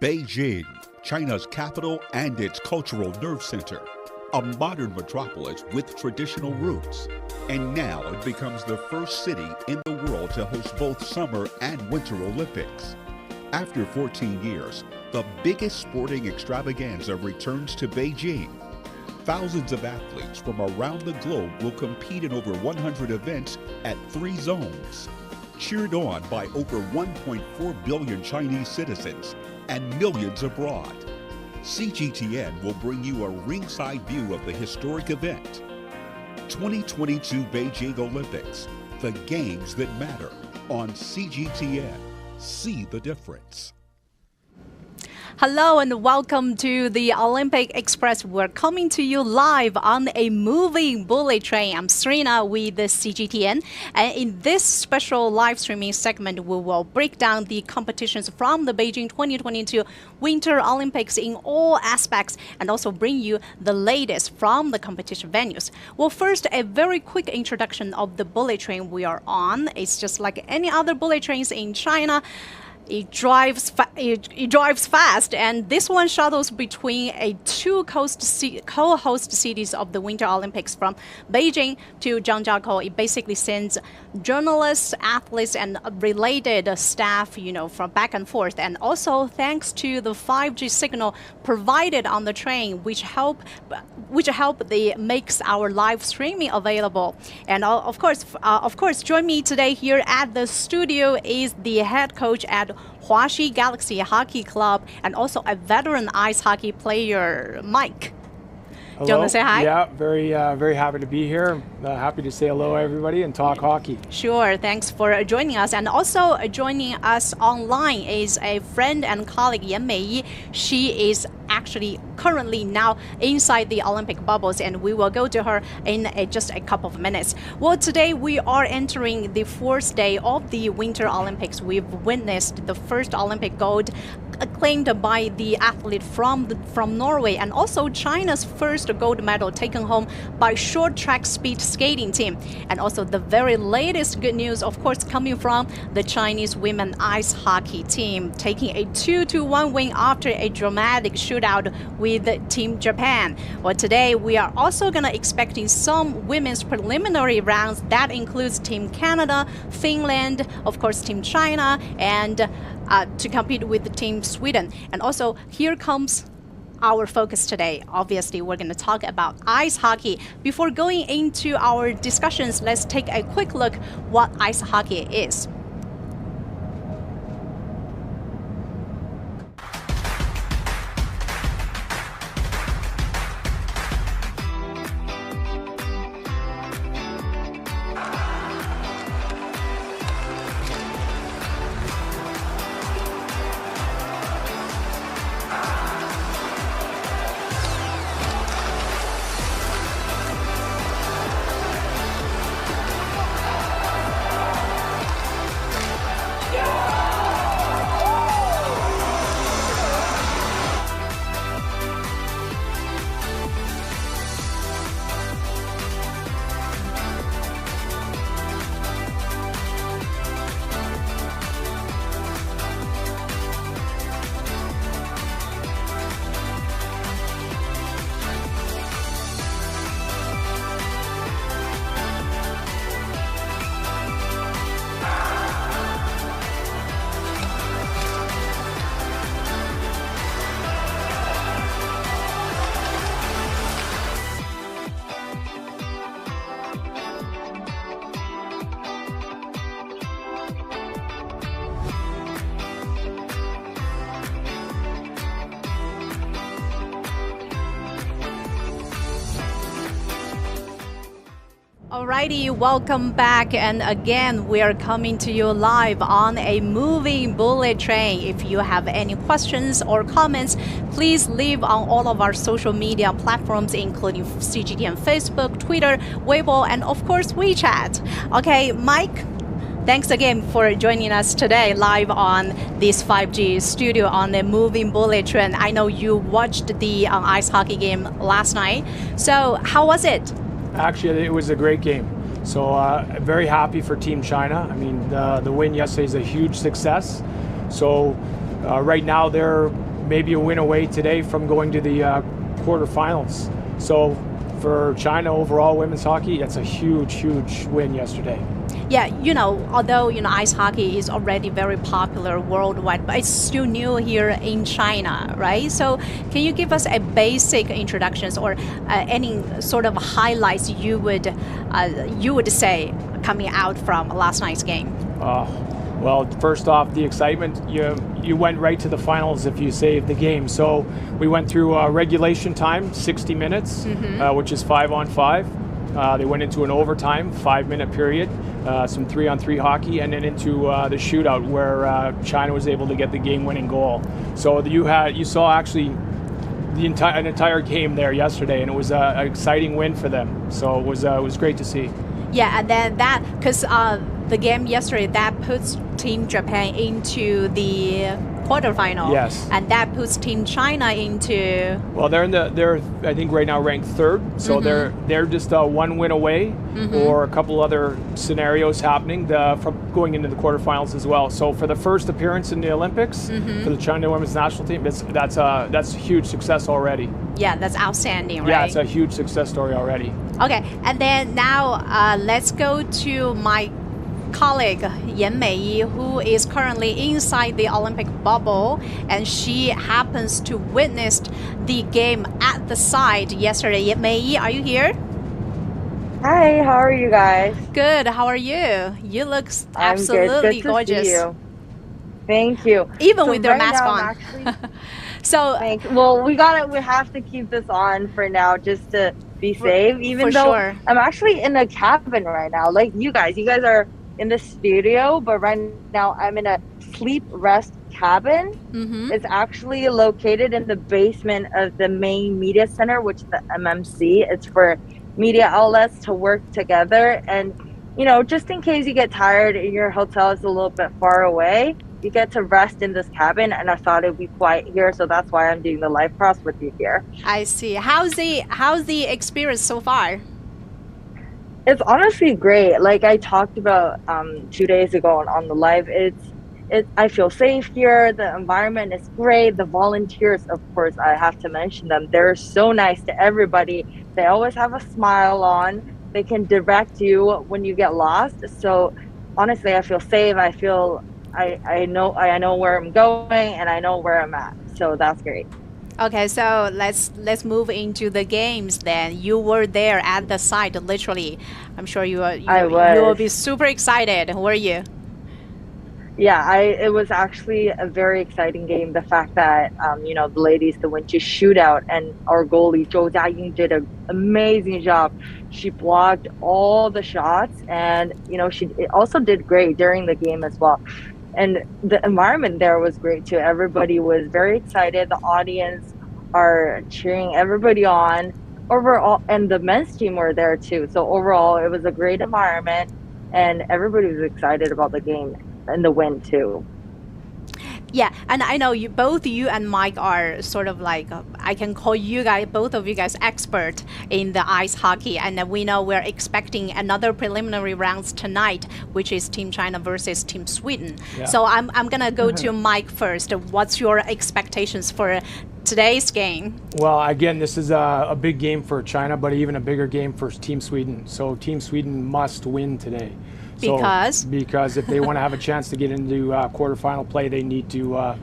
Beijing, China's capital and its cultural nerve center, a modern metropolis with traditional roots. And now it becomes the first city in the world to host both Summer and Winter Olympics. After 14 years, the biggest sporting extravaganza returns to Beijing. Thousands of athletes from around the globe will compete in over 100 events at 3 zones. Cheered on by over 1.4 billion Chinese citizens and millions abroad. CGTN will bring you a ringside view of the historic event. 2022 Beijing Olympics, the games that matter on CGTN. See the difference. Hello and welcome to the Olympic Express. We're coming to you live on a moving bullet train. I'm Serena with the CGTN. And in this special live streaming segment, we will break down the competitions from the Beijing 2022 Winter Olympics in all aspects and also bring you the latest from the competition venues. Well, first, a very quick introduction of the bullet train we are on. It's just like any other bullet trains in China. It drives fast, and this one shuttles between two co-host cities of the Winter Olympics from Beijing to Zhangjiakou. It basically sends journalists, athletes, and related staff, from back and forth. And also thanks to the 5G signal provided on the train, which makes our live streaming available. And of course, join me today here at the studio is the head coach at Huaxi Galaxy Hockey Club and also a veteran ice hockey player, Mike. Hello. Do you want to say hi? Yeah, very happy to be here. Happy to say hello, everybody, and talk hockey. Sure, thanks for joining us. And also joining us online is a friend and colleague, Yan Meiyi. She is actually currently now inside the Olympic bubbles, and we will go to her in just a couple of minutes. Well, today we are entering the 4th day of the Winter Olympics. We've witnessed the first Olympic gold claimed by the athlete from Norway, and also China's first gold medal taken home by short track speed skating team. And also the very latest good news, of course, coming from the Chinese women ice hockey team, taking a 2-1 win after a dramatic shootout with Team Japan. Well, today we are also gonna expecting some women's preliminary rounds that includes Team Canada, Finland, of course Team China, and to compete with Team Sweden. And also here comes our focus today. Obviously, we're going to talk about ice hockey. Before going into our discussions, let's take a quick look what ice hockey is. Alrighty, welcome back, and again we are coming to you live on a moving bullet train. If you have any questions or comments, please leave on all of our social media platforms, including CGTN Facebook, Twitter, Weibo, and of course WeChat. Okay, Mike, thanks again for joining us today live on this 5G studio on the moving bullet train. I know you watched the ice hockey game last night, so how was it? Actually, it was a great game. So very happy for Team China. I mean, the win yesterday is a huge success. So right now they're maybe a win away today from going to the quarterfinals. So for China overall women's hockey, it's a huge, huge win yesterday. Yeah, although ice hockey is already very popular worldwide, but it's still new here in China, right? So can you give us a basic introductions or any sort of highlights you would say coming out from last night's game? Well, first off, the excitement, you went right to the finals if you saved the game. So we went through regulation time, 60 minutes, which is 5-on-5. They went into an overtime, 5-minute period, some 3-on-3 hockey, and then into the shootout where China was able to get the game-winning goal. So you saw actually an entire game there yesterday, and it was an exciting win for them. So it was great to see. Yeah, and then because the game yesterday, that puts Team Japan into the quarterfinal. Yes. And that puts Team China into... Well, they're I think right now ranked third, so they're just one win away, or a couple other scenarios happening from going into the quarterfinals as well. So for the first appearance in the Olympics for the China women's national team, that's a huge success already. Yeah, that's outstanding, right? Yeah, it's a huge success story already. Okay, and then now let's go to my colleague Yan Meiyi, who is currently inside the Olympic bubble, and she happens to witness the game at the side yesterday. Yan Meiyi, are you here? Hi, how are you guys? Good. How are you? You look absolutely good to gorgeous. See you. Thank you. Even so with your right mask now, on. Actually, so well, we have to keep this on for now just to be safe. Even though sure. I'm actually in a cabin right now, like you guys are in the studio, but right now I'm in a sleep rest cabin. It's actually located in the basement of the main media center, which is the MMC. It's for media outlets to work together, and just in case you get tired and your hotel is a little bit far away, you get to rest in this cabin, and I thought it'd be quiet here, so that's why I'm doing the live cross with you here. I see. How's the experience so far? It's honestly great. Like I talked about 2 days ago on the live, I feel safe here. The environment is great. The volunteers, of course, I have to mention them. They're so nice to everybody. They always have a smile on. They can direct you when you get lost. So honestly, I feel safe. I feel I know where I'm going, and I know where I'm at. So that's great. Okay, so let's move into the games then. You were there at the site, literally. I'm sure you will be super excited, were you? Yeah, it was actually a very exciting game. The fact that the ladies that went to shootout, and our goalie Zhou Jiaying did an amazing job. She blocked all the shots, and she also did great during the game as well. And the environment there was great too. Everybody was very excited. The audience are cheering everybody on overall, and the men's team were there too. So overall, it was a great environment, and everybody was excited about the game and the win too. Yeah, and I know both you and Mike are sort of like, I can call you guys, both of you guys, expert in the ice hockey, and we know we're expecting another preliminary rounds tonight, which is Team China versus Team Sweden. Yeah. So I'm gonna go to Mike first. What's your expectations for today's game? Well, again, this is a big game for China, but even a bigger game for Team Sweden. So Team Sweden must win today. Because if they want to have a chance to get into quarterfinal play, they need to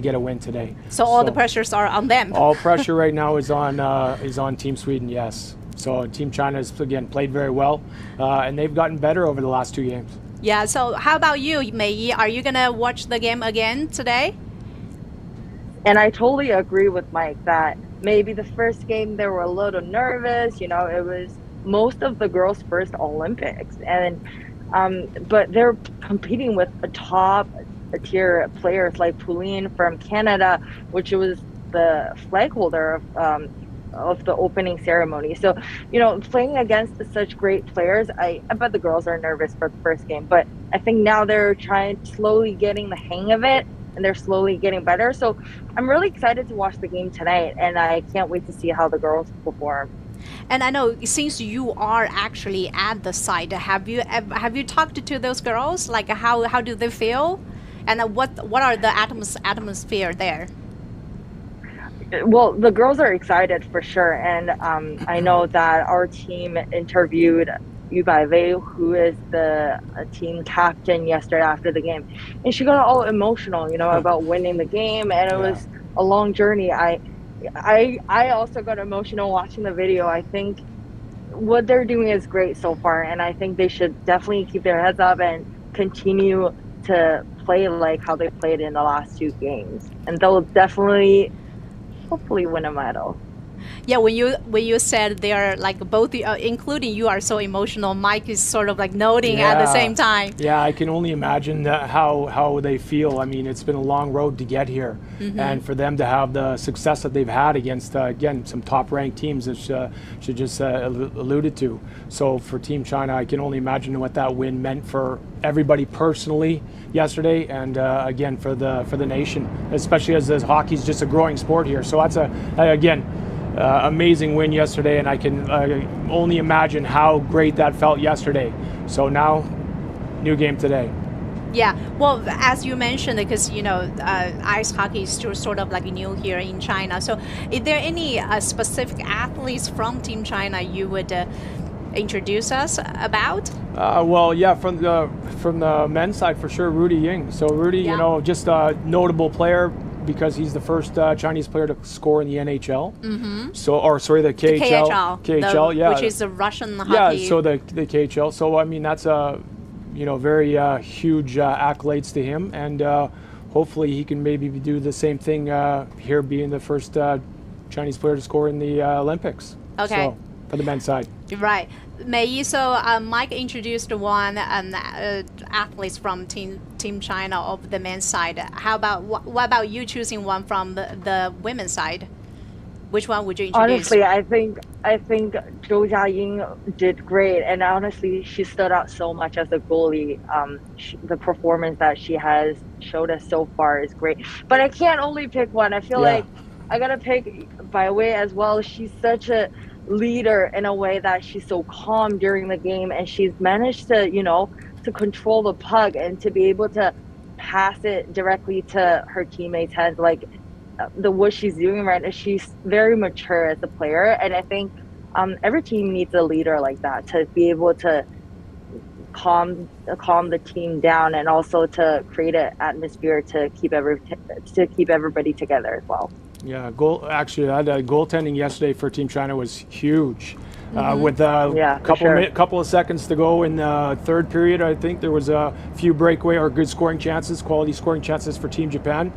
get a win today. So all the pressures are on them. All pressure right now is on Team Sweden. Yes. So Team China has again played very well, and they've gotten better over the last 2 games. Yeah. So how about you, Meiyi? Are you gonna watch the game again today? And I totally agree with Mike that maybe the first game they were a little nervous. It was most of the girls' first Olympics, and but they're competing with top tier players like Pauline from Canada, which was the flag holder of the opening ceremony. So, playing against such great players, I bet the girls are nervous for the first game, but I think now they're slowly getting the hang of it, and they're slowly getting better. So I'm really excited to watch the game tonight, and I can't wait to see how the girls perform. And I know since you are actually at the site, have you talked to those girls? Like how do they feel, and what are the atmosphere there? Well, the girls are excited for sure, and I know that our team interviewed Yu Wei, who is the team captain, yesterday after the game, and she got all emotional, about winning the game, and it Yeah. was a long journey. I also got emotional watching the video. I think what they're doing is great so far, and I think they should definitely keep their heads up and continue to play like how they played in the last two games, and they'll definitely hopefully win a medal. Yeah, when you said they are like both, including you, are so emotional, Mike is sort of like nodding at the same time. Yeah, I can only imagine how they feel. I mean, it's been a long road to get here, and for them to have the success that they've had against, again, some top-ranked teams that she just alluded to. So for Team China, I can only imagine what that win meant for everybody personally yesterday, and again for the nation, especially as hockey's just a growing sport here. So that's again. Amazing win yesterday, and I can only imagine how great that felt yesterday. So now, new game today. Yeah, well, as you mentioned, because ice hockey is still sort of like new here in China. So, is there any specific athletes from Team China you would introduce us about? Well, yeah, from the men's side for sure, Rudy Ying. So Rudy, just a notable player, because he's the first Chinese player to score in the NHL. So, or sorry, the KHL. KHL, yeah. Which is the Russian hockey. Yeah, so the KHL. So, I mean, that's a, very huge accolades to him. And hopefully he can maybe do the same thing here, being the first Chinese player to score in the Olympics. Okay. So, for the men's side. Right. Mei, so Mike introduced one athletes from Team China of the men's side. How about what about you choosing one from the women's side? Which one would you introduce? Honestly, I think Zhou Jiaying did great, and honestly, she stood out so much as a goalie. The performance that she has showed us so far is great. But I can't only pick one. I feel like I gotta pick Bai Wei as well. She's such a leader in a way that she's so calm during the game, and she's managed to to control the puck and to be able to pass it directly to her teammates' hands. Like what she's doing right now, she's very mature as a player, and I think every team needs a leader like that to be able to calm the team down, and also to create an atmosphere to keep everybody together as well. Yeah, actually, goaltending yesterday for Team China was huge. With couple of seconds to go in the third period, I think there was a few breakaway or good scoring chances, quality scoring chances for Team Japan.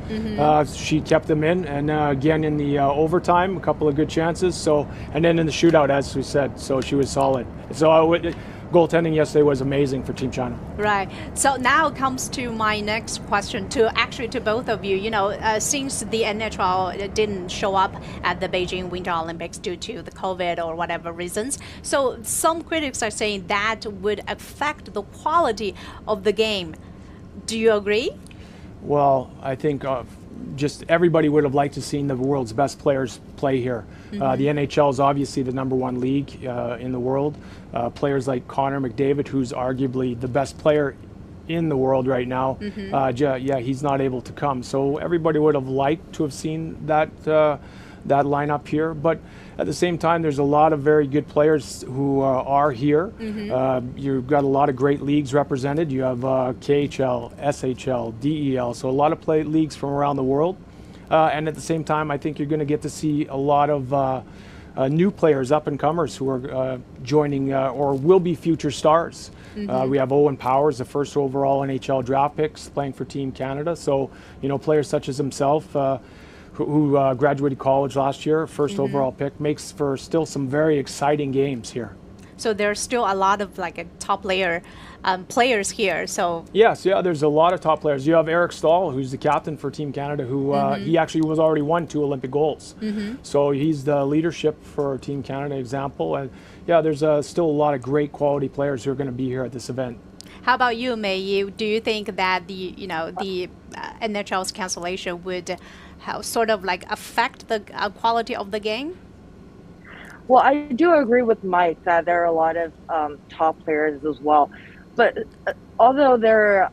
She kept them in, and again in the overtime, a couple of good chances. So, and then in the shootout, as we said, so she was solid. So goaltending yesterday was amazing for Team China. Right. So now comes to my next question to both of you. Since the NHL didn't show up at the Beijing Winter Olympics due to the COVID or whatever reasons, so some critics are saying that would affect the quality of the game. Do you agree? Well, I think just everybody would have liked to seen the world's best players play here. The NHL is obviously the #1 league in the world. Players like Connor McDavid, who's arguably the best player in the world right now, he's not able to come. So everybody would have liked to have seen that lineup here. But at the same time, there's a lot of very good players who are here. You've got a lot of great leagues represented. You have KHL, SHL, DEL, so a lot of leagues from around the world. And at the same time, I think you're going to get to see a lot of new players, up-and-comers, who are joining or will be future stars. We have Owen Powers, the first overall NHL draft picks, playing for Team Canada. So, players such as himself, who graduated college last year, first overall pick, makes for still some very exciting games here. So there's still a lot of top layer players here. So yes, there's a lot of top players. You have Eric Stahl, who's the captain for Team Canada, who he actually was already won 2 Olympic golds. So he's the leadership for Team Canada example. And there's still a lot of great quality players who are going to be here at this event. How about you, Mei? Do you think that the NHL's cancellation would sort of affect the quality of the game? Well, I do agree with Mike that there are a lot of top players as well. But although they're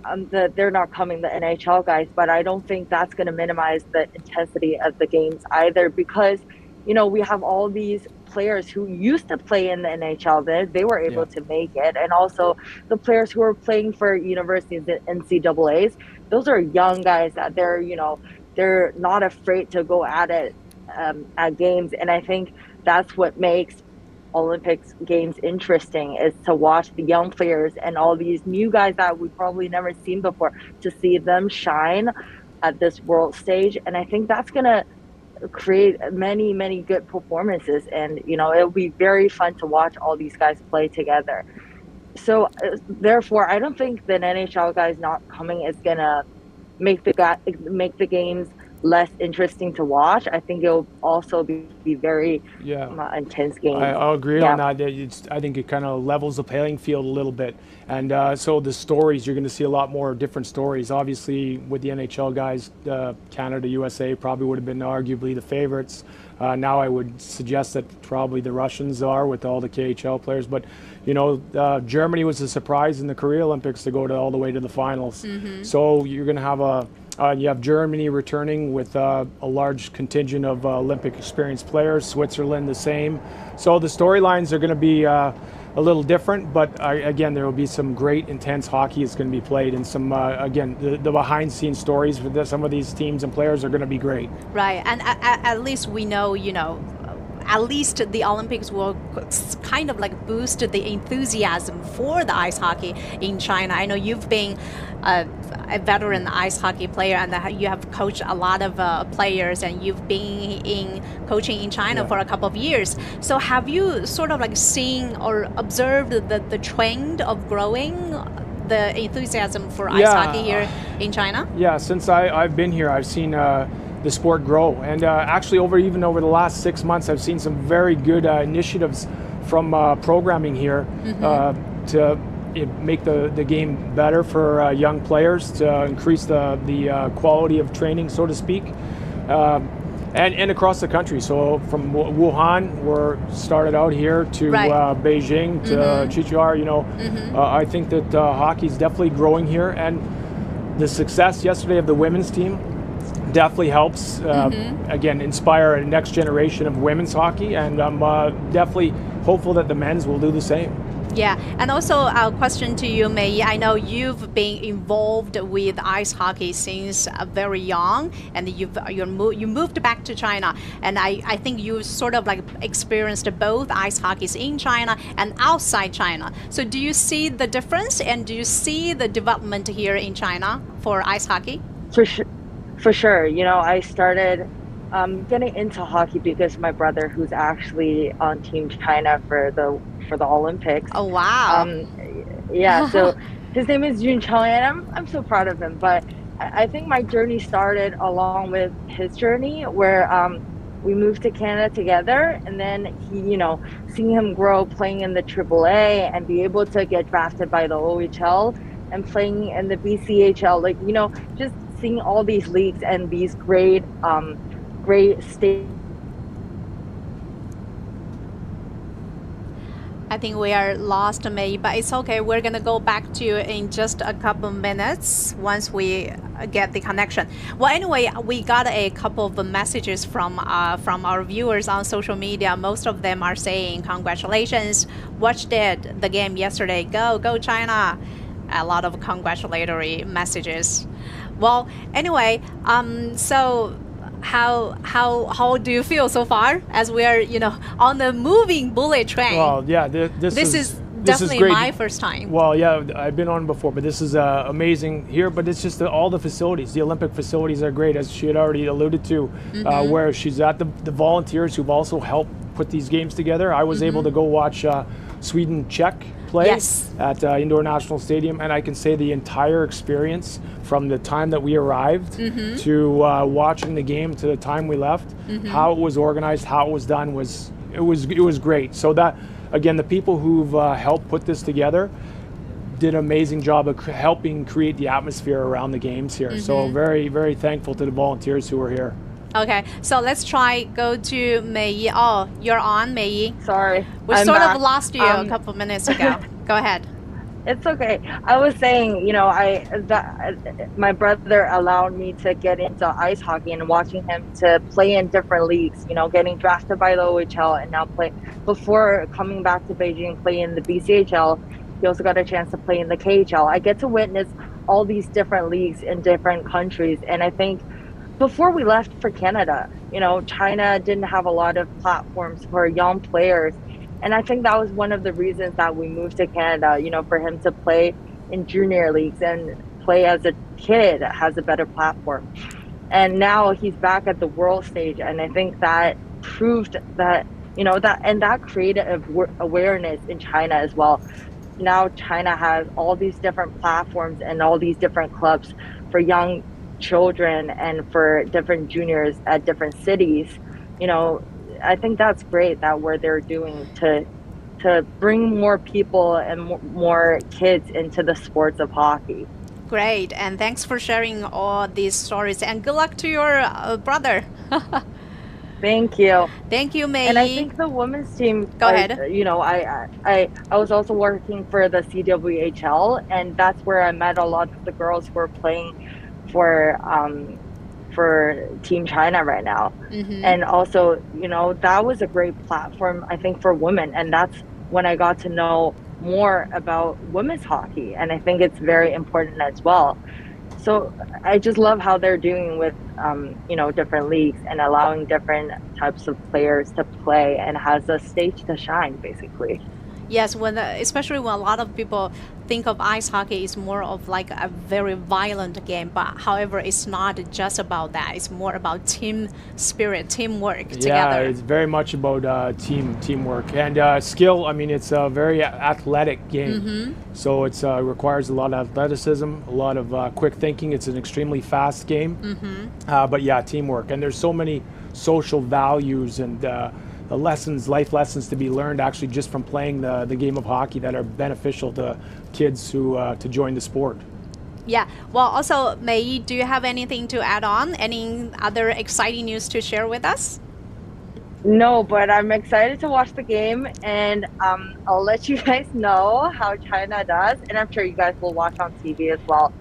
not coming, the NHL guys, but I don't think that's going to minimize the intensity of the games either, because we have all these players who used to play in the NHL. They were able to make it, and also the players who are playing for universities and NCAAs. Those are young guys that they're not afraid to go at it at games, and I think that's what makes Olympics games interesting, is to watch the young players and all these new guys that we've probably never seen before, to see them shine at this world stage. And I think that's going to create many, many good performances. And, it'll be very fun to watch all these guys play together. So therefore, I don't think the NHL guys not coming is going to make the games less interesting to watch. I think it'll also be very intense games. I'll agree on that. I think it kind of levels the playing field a little bit. And so the stories, you're going to see a lot more different stories. Obviously, with the NHL guys, Canada, USA probably would have been arguably the favorites. Now I would suggest that probably the Russians are, with all the KHL players. But, Germany was a surprise in the Korea Olympics to go all the way to the finals. So you're going to have you have Germany returning with a large contingent of Olympic experienced players, Switzerland the same. So the storylines are going to be a little different, but again, there will be some great intense hockey that's going to be played, and some, again, the behind-the-scenes stories with some of these teams and players are going to be great. Right, and at least we know, at least the Olympics will kind of like boost the enthusiasm for the ice hockey in China. I know you've been a veteran ice hockey player, and you have coached a lot of players, and you've been coaching in China for a couple of years. So have you sort of like seen or observed the trend of growing the enthusiasm for ice hockey here in China? Yeah, since I've been here, I've seen the sport grow, and actually even over the last 6 months, I've seen some very good initiatives from programming here to make the game better for young players, to increase the quality of training, so to speak, and across the country. So from Wuhan, we're started out here to Beijing to Zhangjiakou. I think that hockey is definitely growing here, and the success yesterday of the women's team definitely helps, again, inspire a next generation of women's hockey, and I'm definitely hopeful that the men's will do the same. Yeah, and also a question to you, Mei. I know you've been involved with ice hockey since very young, and you moved back to China, and I think you sort of like experienced both ice hockeys in China and outside China. So do you see the difference, and do you see the development here in China for ice hockey? For sure. I started getting into hockey because my brother, who's actually on Team China for the Olympics. Oh wow! So his name is Yun Cheng, and I'm so proud of him. But I think my journey started along with his journey, where we moved to Canada together, and then he, seeing him grow, playing in the AAA, and be able to get drafted by the OHL and playing in the BCHL, just seeing all these leagues and these great state. I think we are lost, Mei, but it's okay. We're gonna go back to you in just a couple minutes once we get the connection. Well, anyway, we got a couple of messages from our viewers on social media. Most of them are saying congratulations, watched the game yesterday. Go China! A lot of congratulatory messages. Well, anyway, so how do you feel so far, as we are on the moving bullet train? Well, yeah, this is definitely my first time. Well, yeah, I've been on before, but this is amazing here. But it's just all the facilities. The Olympic facilities are great, as she had already alluded to, where she's at the volunteers who've also helped put these games together. I was able to go watch Sweden-Czech play at Indoor National Stadium, and I can say the entire experience, from the time that we arrived to watching the game to the time we left, how it was organized, how it was done, it was great. So that, again, the people who've helped put this together did an amazing job of helping create the atmosphere around the games here. So very, very thankful to the volunteers who were here. Okay, so let's go to Mei. Oh, you're on, Mei. Sorry, We sort of lost you a couple minutes ago. Go ahead. It's okay. I was saying, you know, my brother allowed me to get into ice hockey and watching him to play in different leagues, you know, getting drafted by the OHL and now play before coming back to Beijing, play in the BCHL. He also got a chance to play in the KHL. I get to witness all these different leagues in different countries. And I think before we left for Canada, you know, China didn't have a lot of platforms for young players. And I think that was one of the reasons that we moved to Canada, you know, for him to play in junior leagues and play as a kid has a better platform. And now he's back at the world stage. And I think that proved that, you know, that created awareness in China as well. Now China has all these different platforms and all these different clubs for young children and for different juniors at different cities. You know, I think that's great that what they're doing to bring more people and more kids into the sports of hockey. Great, and thanks for sharing all these stories, and good luck to your brother. Thank you. Thank you, Mei. And I think the women's team. Go ahead. You know, I was also working for the CWHL, and that's where I met a lot of the girls who are playing for Team China right now. And also, you know, that was a great platform, I think, for women. And that's when I got to know more about women's hockey. And I think it's very important as well. So I just love how they're doing with, you know, different leagues and allowing different types of players to play and has a stage to shine, basically. Yes, especially when a lot of people think of ice hockey is more of like a very violent game, but however, it's not just about that. It's more about team spirit, teamwork together. Yeah, it's very much about teamwork and skill. I mean, it's a very athletic game, so it requires a lot of athleticism, a lot of quick thinking. It's an extremely fast game, but yeah, teamwork. And there's so many social values and life lessons to be learned actually just from playing the game of hockey that are beneficial to kids who to join the sport. Yeah. Well, also, Mei, do you have anything to add on? Any other exciting news to share with us? No, but I'm excited to watch the game, and I'll let you guys know how China does, and I'm sure you guys will watch on TV as well.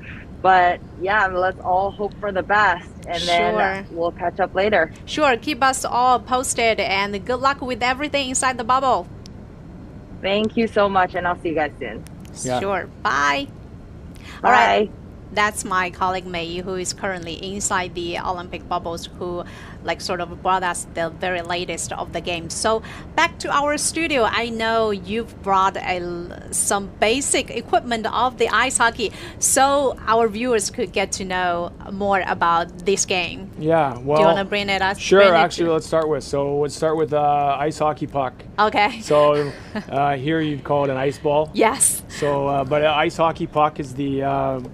But yeah, let's all hope for the best, and then we'll catch up later. Sure, keep us all posted, and good luck with everything inside the bubble. Thank you so much, and I'll see you guys soon. Yeah. Sure, bye. Bye. All right. That's my colleague Mei, who is currently inside the Olympic bubbles, who like sort of brought us the very latest of the game. So back to our studio. I know you've brought some basic equipment of the ice hockey, so our viewers could get to know more about this game. Yeah, well, do you want to bring it up? Sure, actually, let's start with ice hockey puck. Okay. So here you'd call it an ice ball. Yes. So, but an ice hockey puck is the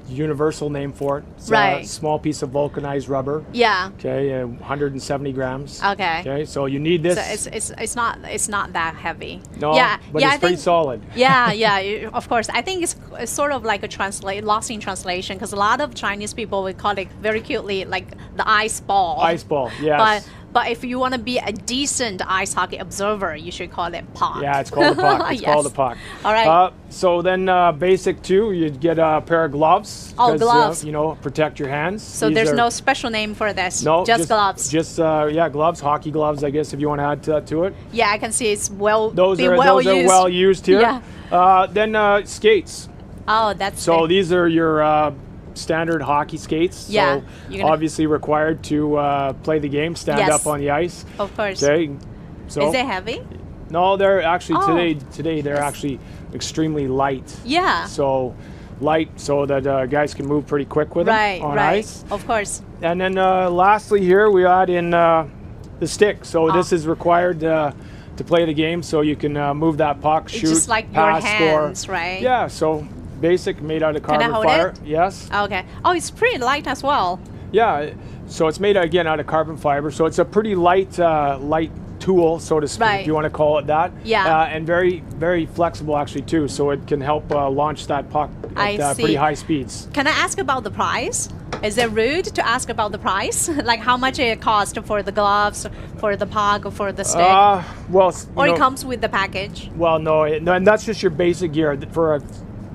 universal name for it. It's right. A small piece of vulcanized rubber. Yeah. Okay, 170 grams. Okay. Okay, so you need this. So it's not that heavy. No. Yeah. But yeah, it's pretty solid. Yeah. Of course. I think it's sort of like a lost in translation, because a lot of Chinese people would call it very cutely like the ice ball. Ice ball. Yes. But if you want to be a decent ice hockey observer, you should call it puck. Yeah, it's called a puck. It's called a puck. All right. So then basic too, you'd get a pair of gloves. Oh, gloves. You know, protect your hands. So there's no special name for this? No. Just gloves? Just, gloves, hockey gloves, I guess, if you want to add to it. Yeah, I can see it's those are well used here. Yeah. Then skates. Oh, that's So these are your standard hockey skates. Yeah. So obviously required to play the game, stand up on the ice. Of course. Okay. So is it heavy? No, they're actually today they're actually extremely light. Yeah. So light so that guys can move pretty quick with them on ice. Of course. And then lastly here we add in the stick. So this is required to play the game, so you can move that puck, shoot, just like pass, your hands, score. Right? Yeah. So basic, made out of carbon fiber. It? Yes. Okay. Oh, it's pretty light as well. Yeah. So it's made again out of carbon fiber. So it's a pretty light tool, so to speak, if you want to call it that. Yeah. And very, very flexible actually too. So it can help launch that puck at pretty high speeds. Can I ask about the price? Is it rude to ask about the price? Like how much it cost for the gloves, for the puck, for the stick? Or it comes with the package? Well, no, and that's just your basic gear. For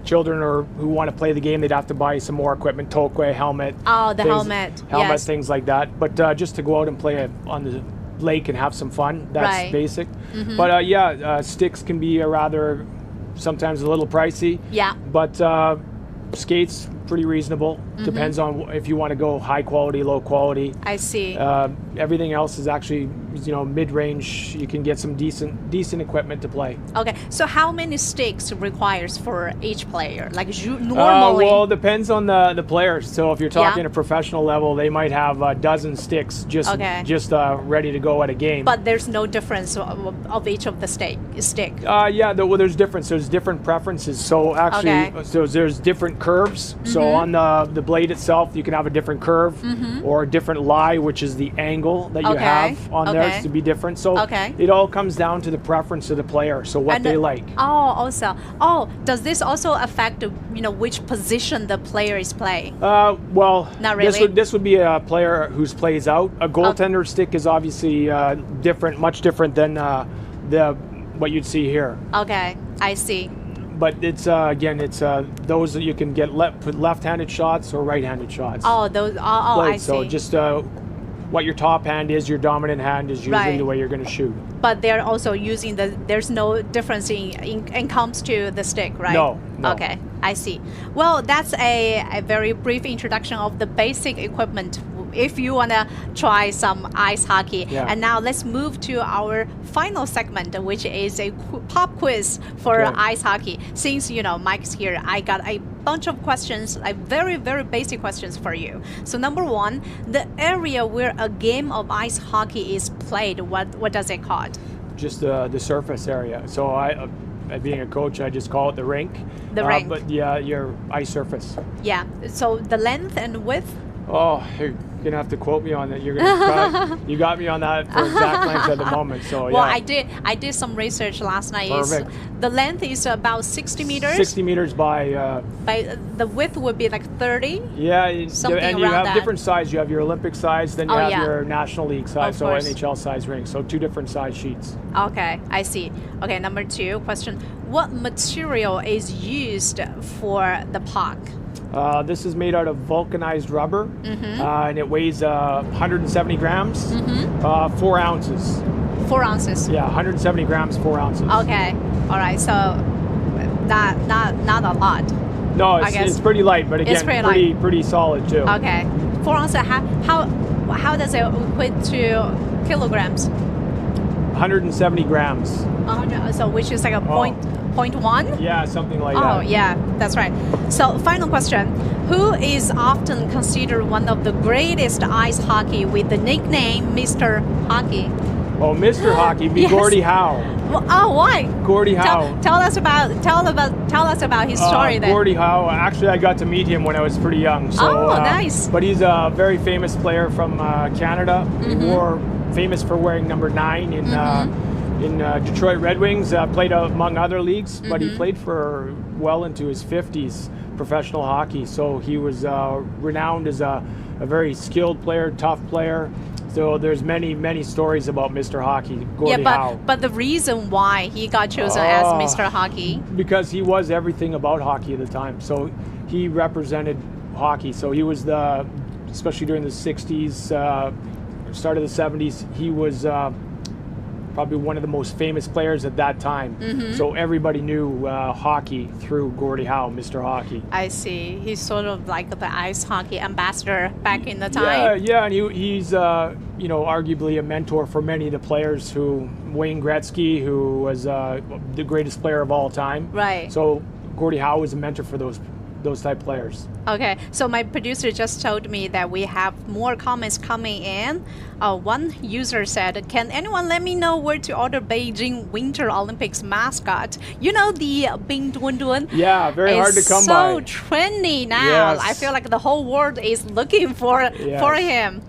children or who want to play the game, they'd have to buy some more equipment, toque, helmet. Oh, the helmet. Yes. Things like that. But just to go out and play on the lake and have some fun, that's basic. But sticks can be sometimes a little pricey. Yeah. But skates, pretty reasonable. Depends on if you want to go high quality, low quality. I see. Everything else is actually, mid-range. You can get some decent equipment to play. Okay, so how many sticks requires for each player? Like normally? Well, it depends on the players. So if you're talking a professional level, they might have a dozen sticks just ready to go at a game. But there's no difference of each of the stick. There's difference. There's different preferences. So actually, so there's different curves. So on the blade itself, you can have a different curve or a different lie, which is the angle that you have on there to be different. So it all comes down to the preference of the player. So what they like. Does this also affect which position the player is playing? Well, not really. This would be a player who plays out. A goaltender stick is obviously different, much different than what you'd see here. Okay, I see. But it's those that you can get left-handed shots or right-handed shots. I see. So just what your top hand is, your dominant hand is usually the way you're going to shoot. But they're also using there's no difference in comes to the stick, right? No. Okay, I see. Well, that's a very brief introduction of the basic equipment if you want to try some ice hockey. And now let's move to our final segment, which is a pop quiz for ice hockey. Since Mike's here, I got a bunch of questions, like very, very basic questions for you. So number one, the area where a game of ice hockey is played, what does it call? Just the surface area. So being a coach, I just call it the rink. The rink. But your ice surface. Yeah. So the length and width? Oh, you're gonna have to quote me on that. You got me on that for exact length at the moment. So well, I did some research last night. Perfect. The length is about 60 meters. 60 meters by the width would be like 30. Yeah, something and you around have that. Different size. You have your Olympic size, then you have your National League size, so NHL size rink. So two different size sheets. Okay, I see. Okay, number two question: what material is used for the puck? This is made out of vulcanized rubber, and it weighs 170 grams, 4 ounces. 4 ounces? Yeah, 170 grams, 4 ounces. Okay, all right, so not a lot. No, it's pretty light, but again, pretty solid too. Okay, 4 ounces, how does it equate to kilograms? 170 grams. So which is like a point 0.1? Yeah, something like that. Oh, yeah, that's right. So, final question. Who is often considered one of the greatest ice hockey with the nickname Mr. Hockey? Oh, Mr. Hockey, Gordie Howe. Well, why? Gordie Howe. Tell us about his story then. Gordie Howe. Actually, I got to meet him when I was pretty young. So, nice. But he's a very famous player from Canada. Famous for wearing number 9 in Detroit Red Wings, played among other leagues, but he played for well into his 50s professional hockey. So he was renowned as a very skilled player, tough player. So there's many stories about Mr. Hockey, Gordie Howe. But the reason why he got chosen as Mr. Hockey? Because he was everything about hockey at the time. So he represented hockey. So he was especially during the 60s, start of the 70s, he was probably one of the most famous players at that time. So everybody knew hockey through Gordie Howe, Mr. Hockey. I see. He's sort of like the ice hockey ambassador back in the time. Yeah, and he's arguably a mentor for many of the players. Wayne Gretzky, who was the greatest player of all time. Right. So Gordie Howe was a mentor for those type players. Okay, so my producer just told me that we have more comments coming in. One user said, "Can anyone let me know where to order Beijing Winter Olympics mascot? You know, the Bing Dun Dun." Yeah, very hard to come by. It's so trendy now. Yes. I feel like the whole world is looking for him.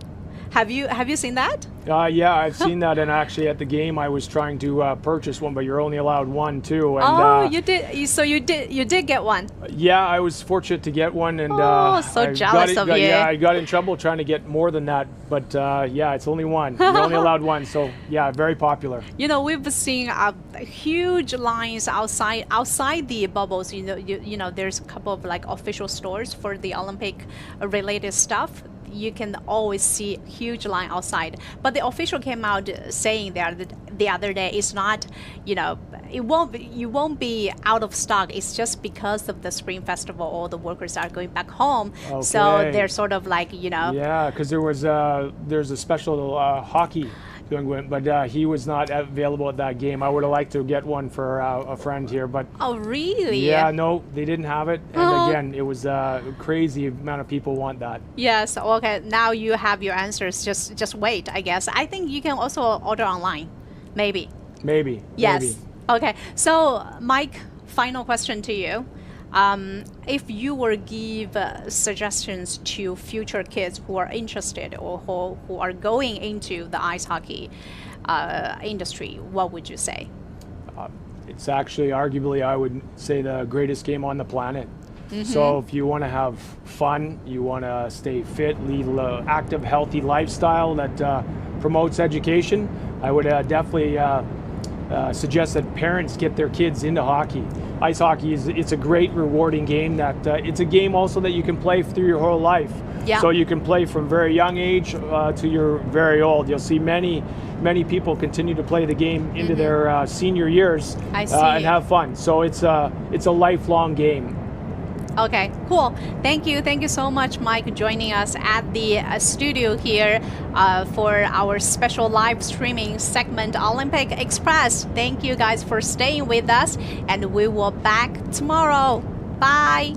Have you seen that? Yeah, I've seen that, and actually at the game I was trying to purchase one, but you're only allowed one too. And, oh, you did. So you did get one. Yeah, I was fortunate to get one, and so jealous of you. Yeah, I got in trouble trying to get more than that, but yeah, it's only one. You're only allowed one, so yeah, very popular. You know, we've seen huge lines outside the bubbles. You know, there's a couple of like official stores for the Olympic related stuff. You can always see huge line outside, but the official came out saying that the other day it's not, you know, you won't be out of stock. It's just because of the Spring Festival, all the workers are going back home, okay. So they're sort of like, you know. Yeah, because there's a special hockey. But he was not available at that game. I would have liked to get one for a friend here, but oh really? Yeah, no, they didn't have it. And again, it was a crazy amount of people want that. Yes. Okay. Now you have your answers. Just wait. I guess. I think you can also order online. Maybe. Yes. Maybe. Okay. So, Mike, final question to you. If you were give suggestions to future kids who are interested or who are going into the ice hockey industry, what would you say? It's actually arguably, I would say, the greatest game on the planet. So if you want to have fun, you want to stay fit, lead an active, healthy lifestyle that promotes education, I would definitely suggest that parents get their kids into hockey. Ice hockey it's a great, rewarding game. That it's a game also that you can play through your whole life. Yeah. So you can play from very young age to you're very old. You'll see many people continue to play the game into their senior years and have fun. So it's a lifelong game. Okay, cool. Thank you so much, Mike, joining us at the studio here for our special live streaming segment, Olympic Express. Thank you guys for staying with us, and we will back tomorrow. Bye.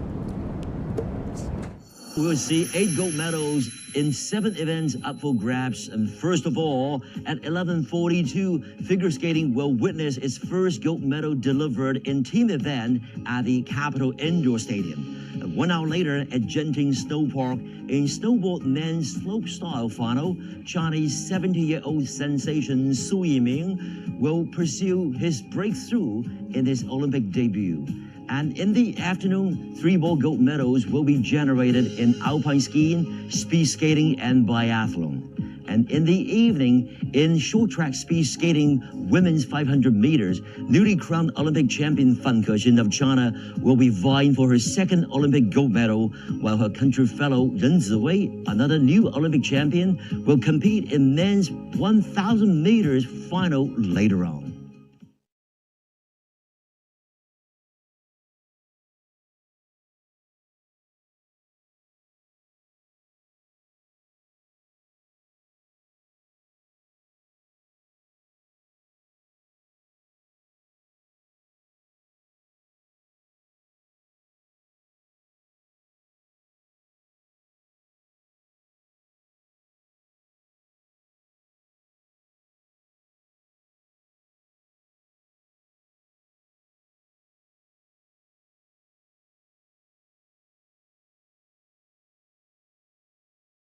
We'll see 8 gold medals in 7 events up for grabs. And first of all, at 11:42, figure skating will witness its first gold medal delivered in team event at the Capitol Indoor Stadium. 1 hour later, at Genting Snow Park, in snowboard men's slopestyle final, Chinese 70-year-old sensation Su Yiming will pursue his breakthrough in his Olympic debut. And in the afternoon, 3 more gold medals will be generated in alpine skiing, speed skating, and biathlon. And in the evening, in short track speed skating women's 500 meters, newly crowned Olympic champion Fan Kexin of China will be vying for her 2nd Olympic gold medal, while her country fellow Ren Ziwei, another new Olympic champion, will compete in men's 1,000 meters final later on.